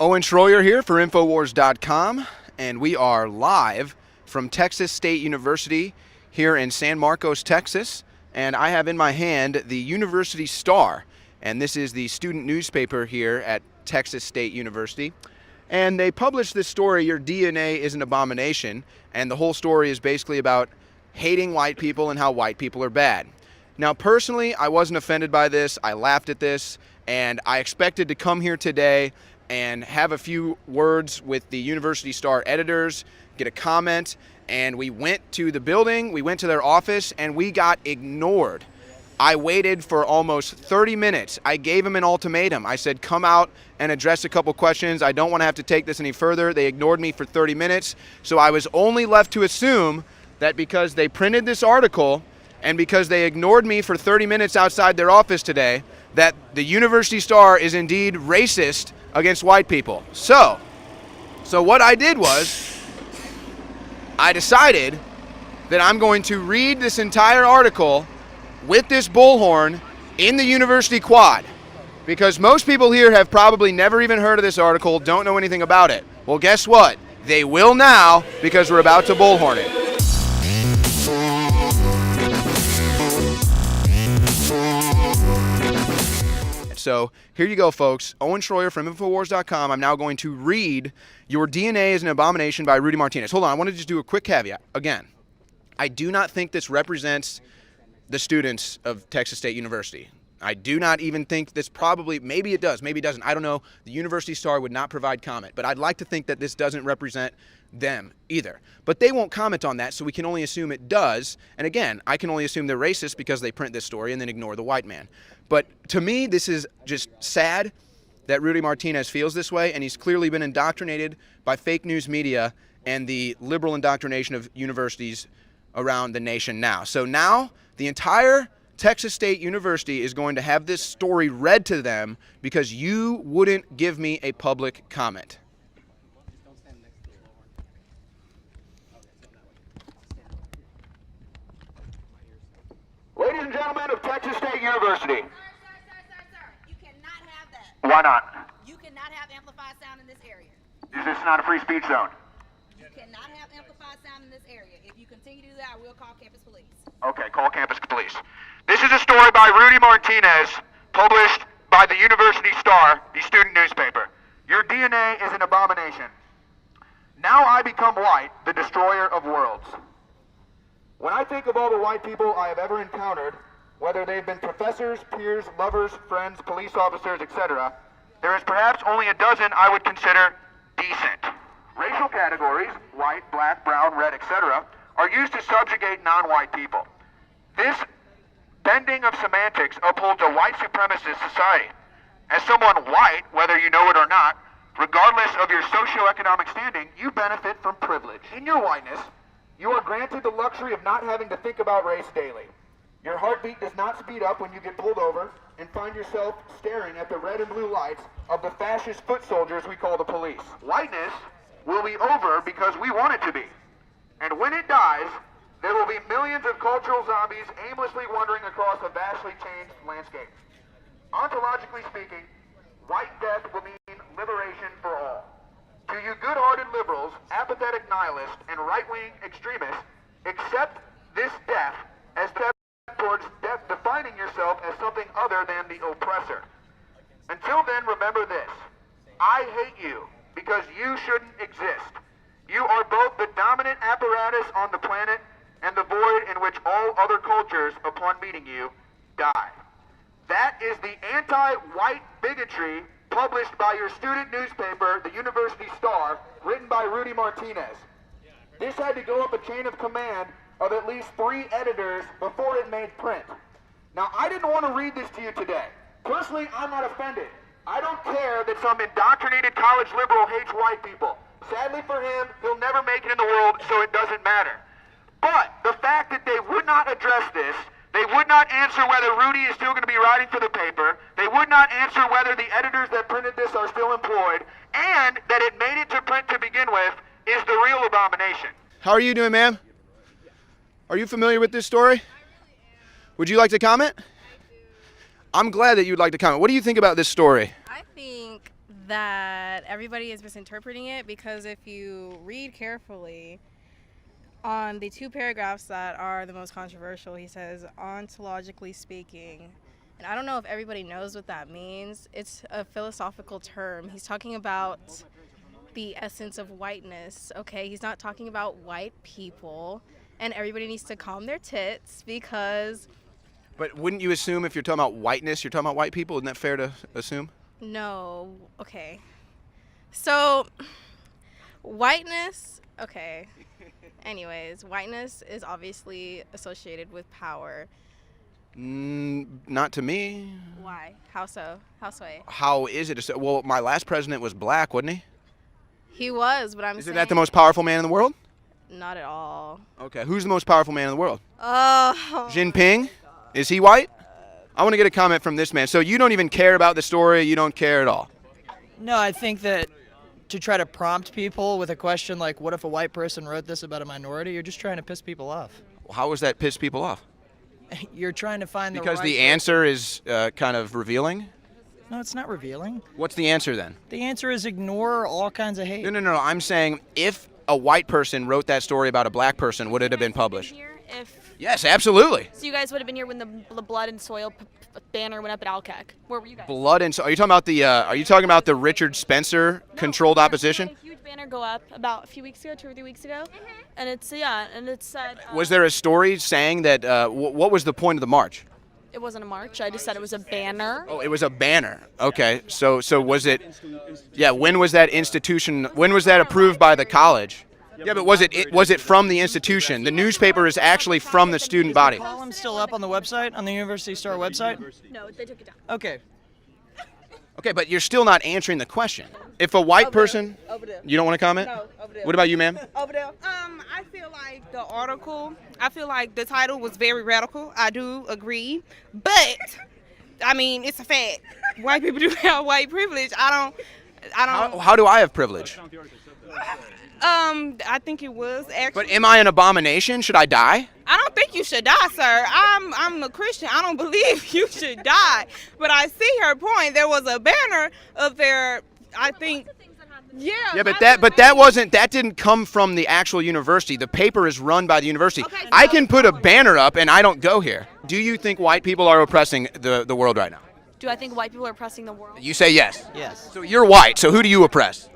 Owen Shroyer here for Infowars.com, and we are live from Texas State University here in San Marcos, Texas. And I have in my hand the University Star, and this is the student newspaper here at Texas State University. And they published this story, "Your DNA is an Abomination," and the whole story is basically about hating white people and how white people are bad. Now, personally, I wasn't offended by this. I laughed at this, and I expected to come here today and have a few words with the University Star editors, get a comment, and we went to the building, we went to their office, and we got ignored. I waited for almost 30 minutes. I gave them an ultimatum. I said, come out and address a couple questions. I don't want to have to take this any further. They ignored me for 30 minutes, so I was only left to assume that because they printed this article and because they ignored me for 30 minutes outside their office today, that the University Star is indeed racist against white people. So what I did was, I decided that I'm going to read this entire article with this bullhorn in the University Quad, because most people here have probably never even heard of this article, don't know anything about it. Well, guess what? They will now, because we're about to bullhorn it. So here you go, folks. Owen Shroyer from Infowars.com. I'm now going to read "Your DNA is an Abomination" by Rudy Martinez. Hold on, I want to just do a quick caveat. Again, I do not think this represents the students of Texas State University. I do not even think this maybe it does, maybe it doesn't. I don't know. The University Star would not provide comment, but I'd like to think that this doesn't represent them either. But they won't comment on that, so we can only assume it does. And again, I can only assume they're racist because they print this story and then ignore the white man. But to me, this is just sad that Rudy Martinez feels this way, and he's clearly been indoctrinated by fake news media and the liberal indoctrination of universities around the nation now. So now the entire Texas State University is going to have this story read to them because you wouldn't give me a public comment. Ladies and gentlemen of Texas State University. Sir, you cannot have that. Why not? You cannot have amplified sound in this area. Is this not a free speech zone? You cannot have amplified sound in this area. If you continue to do that, I will call campus police. Okay, call campus police. This is a story by Rudy Martinez, published by the University Star, the student newspaper. Your DNA is an abomination. Now I become white, the destroyer of worlds. When I think of all the white people I have ever encountered, whether they've been professors, peers, lovers, friends, police officers, etc., there is perhaps only a dozen I would consider decent. Racial categories, white, black, brown, red, etc., are used to subjugate non-white people. This bending of semantics upholds a white supremacist society. As someone white, whether you know it or not, regardless of your socioeconomic standing, you benefit from privilege. In your whiteness, you are granted the luxury of not having to think about race daily. Your heartbeat does not speed up when you get pulled over and find yourself staring at the red and blue lights of the fascist foot soldiers we call the police. Whiteness will be over because we want it to be. And when it dies, there will be millions of cultural zombies aimlessly wandering across a vastly changed landscape. Ontologically speaking, white death will mean liberation for all. To you good-hearted liberals, apathetic nihilists, and right-wing extremists, accept this death as step towards defining yourself as something other than the oppressor. Until then, remember this. I hate you because you shouldn't exist. You are both the dominant apparatus on the planet and the void in which all other cultures, upon meeting you, die. That is the anti-white bigotry published by your student newspaper, the University Star, written by Rudy Martinez. This had to go up a chain of command of at least 3 editors before it made print. Now, I didn't want to read this to you today. Personally, I'm not offended. I don't care that some indoctrinated college liberal hates white people. Sadly for him, he'll never make it in the world, so it doesn't matter. But the fact that they would not address this, they would not answer whether Rudy is still going to be writing for the paper, they would not answer whether the editors that printed this are still employed, and that it made it to print to begin with, is the real abomination. How are you doing, ma'am? Are you familiar with this story? Would you like to comment? I'm glad that you'd like to comment. What do you think about this story? I think that everybody is misinterpreting it, because if you read carefully on the two paragraphs that are the most controversial, he says, ontologically speaking. And I don't know if everybody knows what that means. It's a philosophical term. He's talking about the essence of whiteness, okay? He's not talking about white people. And everybody needs to calm their tits, because... But wouldn't you assume if you're talking about whiteness, you're talking about white people? Isn't that fair to assume? No. Okay. So, whiteness, okay. Anyways, whiteness is obviously associated with power. Not to me. Why? How so? How sway? How is it? Well, my last president was black, wasn't he? He was, but I'm Isn't saying... that the most powerful man in the world? Not at all. Okay, who's the most powerful man in the world? Oh. Jinping? Is he white? I want to get a comment from this man. So you don't even care about the story? You don't care at all? No, I think that to try to prompt people with a question like, what if a white person wrote this about a minority, you're just trying to piss people off. How does that piss people off? You're trying to find Because the right the answer is kind of revealing? No, it's not revealing. What's the answer then? The answer is ignore all kinds of hate. No. I'm saying if a white person wrote that story about a black person, would it have been published? Yes, absolutely. So you guys would have been here when the blood and soil banner went up at Alcac. Where were you guys? Blood and soil. Are you talking about the Richard Spencer controlled opposition? We had a huge banner go up about a few weeks ago, 2 or 3 weeks ago, and it said. Was there a story saying that? What was the point of the march? It wasn't a march. I just said it was a banner. Oh, it was a banner. Okay, so was it? Yeah. When was that institution? When was that approved by the college? Yeah, but was it from the institution? The newspaper is actually from the student body. Is the column still up on the website, on the University Star website? No, they took it down. Okay. Okay, but you're still not answering the question. If a white person, Over there. you don't want to comment? No, over there. What about you, ma'am? Over there. I feel like the article, I feel like the title was very radical. I do agree. But, I mean, it's a fact. White people do have white privilege. I don't. How do I have privilege? I think it was actually. But am I an abomination? Should I die? I don't think you should die, sir. I'm a Christian. I don't believe you should die. But I see her point. There was a banner up there. I think. Yeah. Yeah, but that didn't come from the actual university. The paper is run by the university. Okay, I can put a banner up and I don't go here. Do you think white people are oppressing the world right now? Do I think white people are oppressing the world? You say yes. Yes. So you're white. So who do you oppress?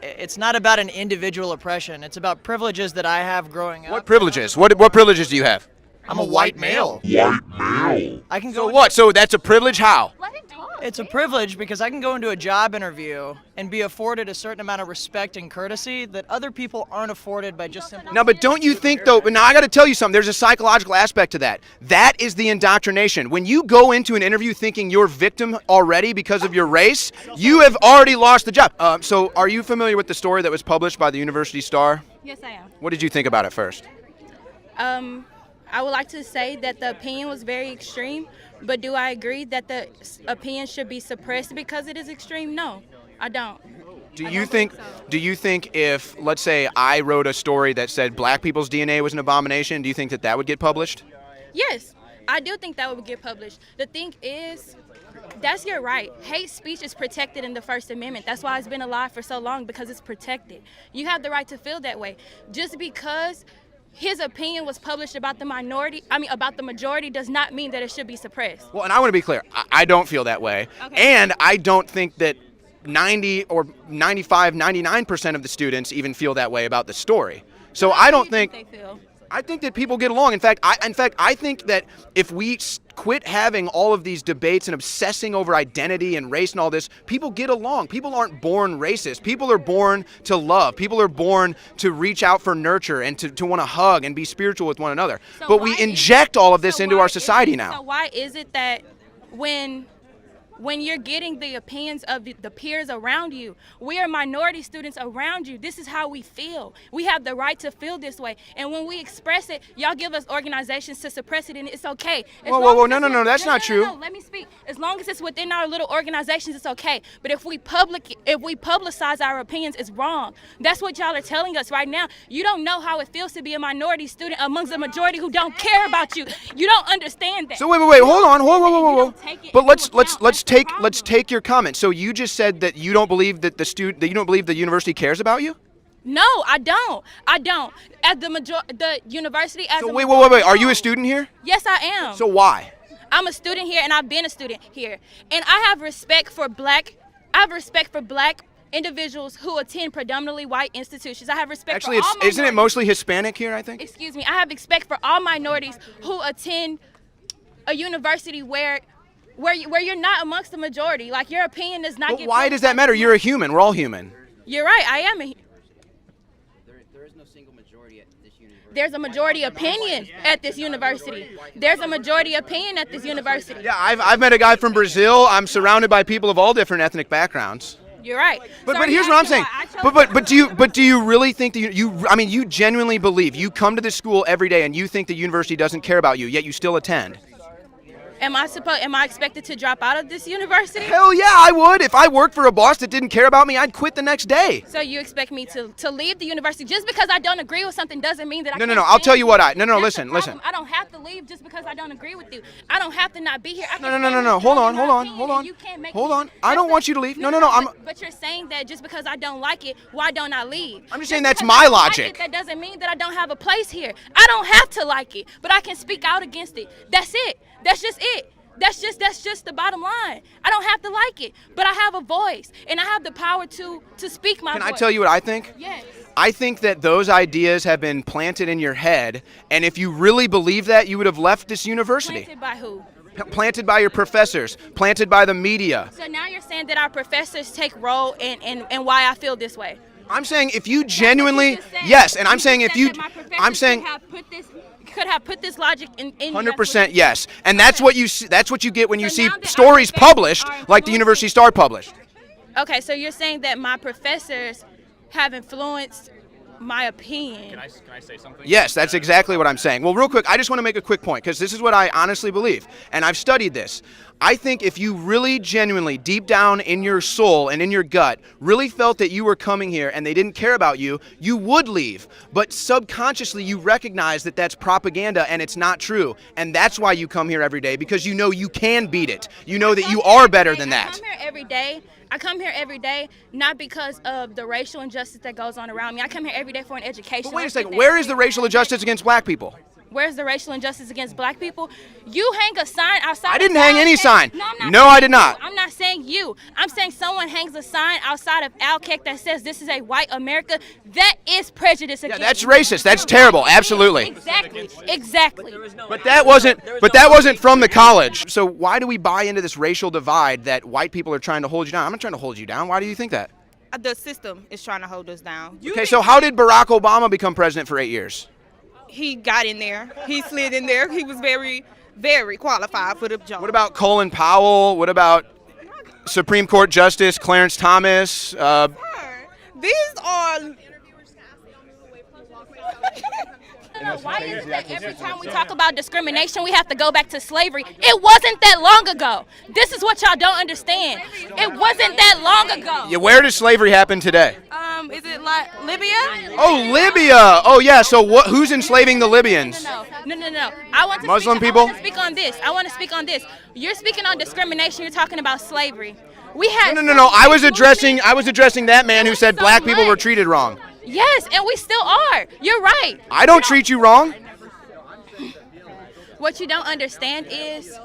It's not about an individual oppression. It's about privileges that I have growing up. What privileges? What privileges do you have? I'm a white male. I can go. So what? So that's a privilege? How? Let him talk. It's a privilege because I can go into a job interview and be afforded a certain amount of respect and courtesy that other people aren't afforded by just simply. No, but don't you think though? But now I got to tell you something. There's a psychological aspect to that. That is the indoctrination. When you go into an interview thinking you're victim already because of your race, you have already lost the job. So are you familiar with the story that was published by the University Star? Yes, I am. What did you think about it first? I would like to say that the opinion was very extreme, but do I agree that the opinion should be suppressed because it is extreme? No, I don't. Do you think if, let's say, I wrote a story that said black people's DNA was an abomination, do you think that would get published? Yes, I do think that would get published. The thing is, that's your right. Hate speech is protected in the First Amendment. That's why it's been alive for so long, because it's protected. You have the right to feel that way. Just because his opinion was published about the majority does not mean that it should be suppressed. Well, and I want to be clear. I don't feel that way. Okay. And I don't think that 90 or 95, 99% of the students even feel that way about the story. So I don't think they feel. I think that people get along. In fact, I think that if we quit having all of these debates and obsessing over identity and race and all this, people get along. People aren't born racist. People are born to love. People are born to reach out for nurture and to want to hug and be spiritual with one another. So but we inject all of this into our society now. So why is it that when you're getting the opinions of the peers around you, we are minority students around you, this is how we feel. We have the right to feel this way. And when we express it, y'all give us organizations to suppress it, and it's okay. Whoa, no, that's not true. No, let me speak. As long as it's within our little organizations, it's okay. But if we publicize our opinions, it's wrong. That's what y'all are telling us right now. You don't know how it feels to be a minority student amongst a majority who don't care about you. You don't understand that. So wait, hold on, whoa. But let's take your comment. So you just said that you don't believe that you don't believe the university cares about you? No, I don't. At the university as So a wait. majority, Are you no. a student here? Yes, I am. So why? I'm a student here, and I've been a student here. And I have respect for black individuals who attend predominantly white institutions. I have respect Actually, for all minorities. isn't it mostly Hispanic here, I think? Excuse me. I have respect for all minorities who attend a university where you're not amongst the majority. Like, your opinion does not But get why does that matter? You're a human. We're all human. You're right. I am a There is no single majority at this university. There's a majority opinion at this university. There's a majority opinion at this university. Yeah, I've met a guy from Brazil. I'm surrounded by people of all different ethnic backgrounds. You're right. But here's what I'm saying. But do you really think that you genuinely believe you come to this school every day and you think the university doesn't care about you, yet you still attend? Am I expected to drop out of this university? Hell yeah, I would. If I worked for a boss that didn't care about me, I'd quit the next day. So you expect me to leave the university just because I don't agree with something doesn't mean that I No. can't I'll stand tell you what. That's Listen. the problem. I don't have to leave just because I don't agree with you. I don't have to not be here. I can stand No. and Hold tell on. you my opinion and you can't make Hold me- on. I don't want you to leave. No. But you're saying that just because I don't like it, why don't I leave? I'm just saying that's because my I don't like logic. it, that doesn't mean that I don't have a place here. I don't have to like it, but I can speak out against it. That's it. That's just it. That's just the bottom line. I don't have to like it, but I have a voice, and I have the power to speak my voice. Can I tell you what I think? Yes. I think that those ideas have been planted in your head, and if you really believe that, you would have left this university. Planted by who? Planted by your professors, planted by the media. So now you're saying that our professors take role in why I feel this way. I'm saying if you genuinely, That's what you just said. yes, and I'm You saying just if said you, that my professors I'm saying could have put this logic in 100% yes, and that's what you see, that's what you get when you So see now that our stories professors published are like the University Star published. Okay, so you're saying that my professors have influenced my opinion. Can I say something? Yes, that's exactly what I'm saying. Well, real quick, I just want to make a quick point because this is what I honestly believe, and I've studied this. I think if you really genuinely, deep down in your soul and in your gut, really felt that you were coming here and they didn't care about you, you would leave. But subconsciously, you recognize that that's propaganda and it's not true. And that's why you come here every day, because you know you can beat it. You know that you are better than that. I come here every day not because of the racial injustice that goes on around me. I come here every day for an education. But wait a second, where is the racial injustice against black people? Where's the racial injustice against black people? You hang a sign outside. I didn't hang any sign. No, I'm not No, saying I did not. you. I'm not saying you. I'm saying someone hangs a sign outside of Alkek that says this is a white America. That is prejudice against. Yeah, that's racist. That's terrible. Absolutely. Exactly. But that wasn't from the college. So why do we buy into this racial divide that white people are trying to hold you down? I'm not trying to hold you down. Why do you think that? The system is trying to hold us down. Okay, so how did Barack Obama become president for 8 years? He got in there. He slid in there. He was very, very qualified for the job. What about Colin Powell? What about Supreme Court Justice Clarence Thomas? These are. Why is it that every time we talk about discrimination, we have to go back to slavery? It wasn't that long ago. This is what y'all don't understand. It wasn't that long ago. Yeah, where does slavery happen today? Is it like Libya? Oh, Libya. Oh, yeah. So who's enslaving the Libyans? No. Muslim people? I want to speak on this. You're speaking on discrimination. You're talking about slavery. We had. No. I was addressing that man who said black people were treated wrong. Yes, and we still are. You're right. I don't treat you wrong. What you don't understand is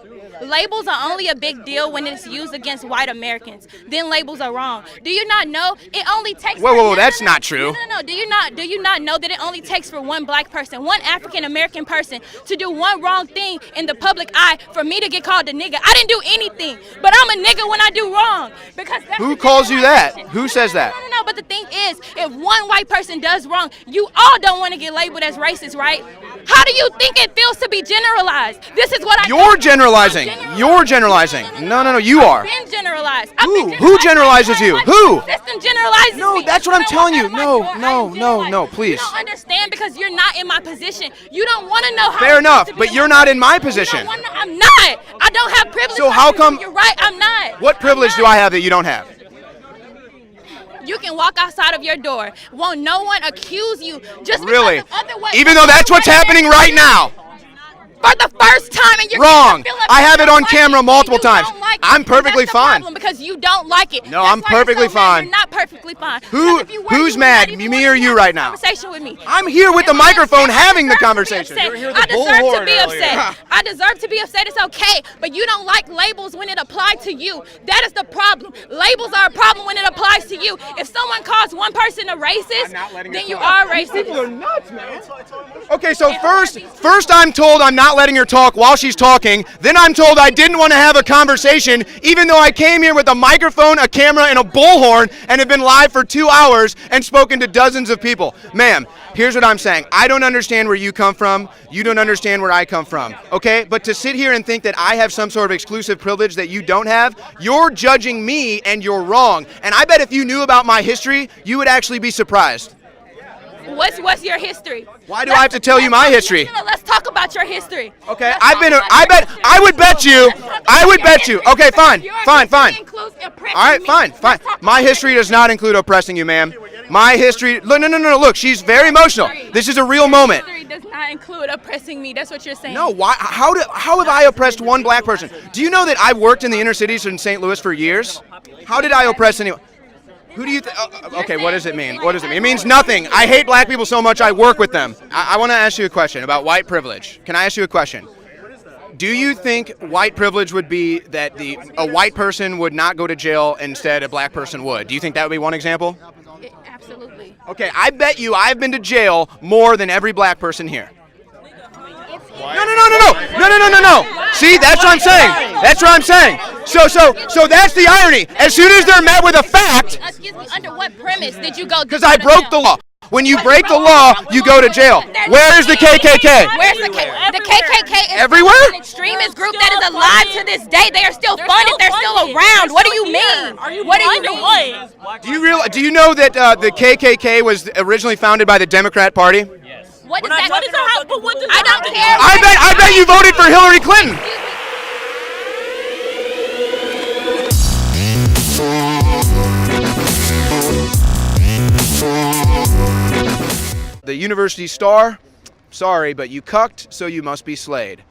labels are only a big deal when it's used against white Americans. Then labels are wrong. Do you not know it only takes? Whoa, that's not true. No. Do you not know that it only takes for one black person, one African American person, to do one wrong thing in the public eye for me to get called a nigga? I didn't do anything, but I'm a nigga when I do wrong. Because that's Who the calls you that? generalization. Who says that? No. But the thing is, if one white person does wrong, you all don't want to get labeled as racist, right? How do you think it feels to be generalized? This is what I. You're generalizing. You're generalizing. No. You are. I've been generalized. Who generalizes you? Who? The system generalizes No, me. that's what I'm You don't telling you. want to know my story. No, please. You don't understand because you're not in my position. You don't want to know how. Fair it feels enough, to be but a you're white not in my person. You don't position. wanna- I'm not. I don't have privilege. So how come? You're right, I'm not. What privilege do I have that you don't have? You can walk outside of your door. Won't no one accuse you just Really? because of other ways. Even though that's what's happening right now. For the first time in your Wrong. feel like I you have it don't on like camera it, multiple and you times. don't like it. I'm perfectly That's the fine. problem, because you don't like it. No, That's I'm why you're perfectly so mad. fine. You're not perfectly fine. Who- Because if you were, who's you would mad, not even me want or to you have right this now? Conversation with me. I'm here with the And I microphone understand having the I deserve to be conversation. upset. I deserve to be upset. I deserve to be upset. It's okay, but you don't like labels when it applies to you. That is the problem. Labels are a problem when it applies to you. If someone calls one person a racist, then you are racist. Okay, so first I'm told I'm not letting her talk while she's talking. Then I'm told I didn't want to have a conversation, even though I came here with a microphone, a camera, and a bullhorn, and have been live for 2 hours and spoken to dozens of people. Ma'am, here's what I'm saying. I don't understand where you come from. You don't understand where I come from. Okay? But to sit here and think that I have some sort of exclusive privilege that you don't have, you're judging me and you're wrong. And I bet if you knew about my history, you would actually be surprised. What's your history? Why do I have to tell you my history? Let's talk about your history. Okay, Let's I talk about your bet, history. I would bet you, I would bet you. Okay, fine, Your fine, history fine. includes oppressing All right, me. fine, fine. Let's talk My about history your does not include oppressing you, ma'am. My history, no, look, she's very emotional. This is a real moment. History does not include oppressing me. That's what you're saying. No, why, how have I oppressed one black person? Do you know that I've worked in the inner cities in St. Louis for years? How did I oppress anyone? Who do you okay, what does it mean? What does it mean? It means nothing. I hate black people so much I work with them. I want to ask you a question about white privilege. Can I ask you a question? Do you think white privilege would be that a white person would not go to jail, instead a black person would? Do you think that would be one example? Absolutely. Okay, I bet you I've been to jail more than every black person here. No. See, that's what I'm saying. That's what I'm saying. So that's the irony. As soon as they're met with a fact, Excuse me, under what premise did you go? because I broke the law. When you break the law, you go to jail. Where is the KKK? Where's the KKK? The KKK is Everywhere? an extremist group that is alive to this day. They are still funded. They're still around. What do you mean? What do you mean? Do you know that the KKK was originally founded by the Democrat Party? What does that have? I don't care. I bet you voted for Hillary Clinton. The University Star, sorry, but you cucked, so you must be slayed.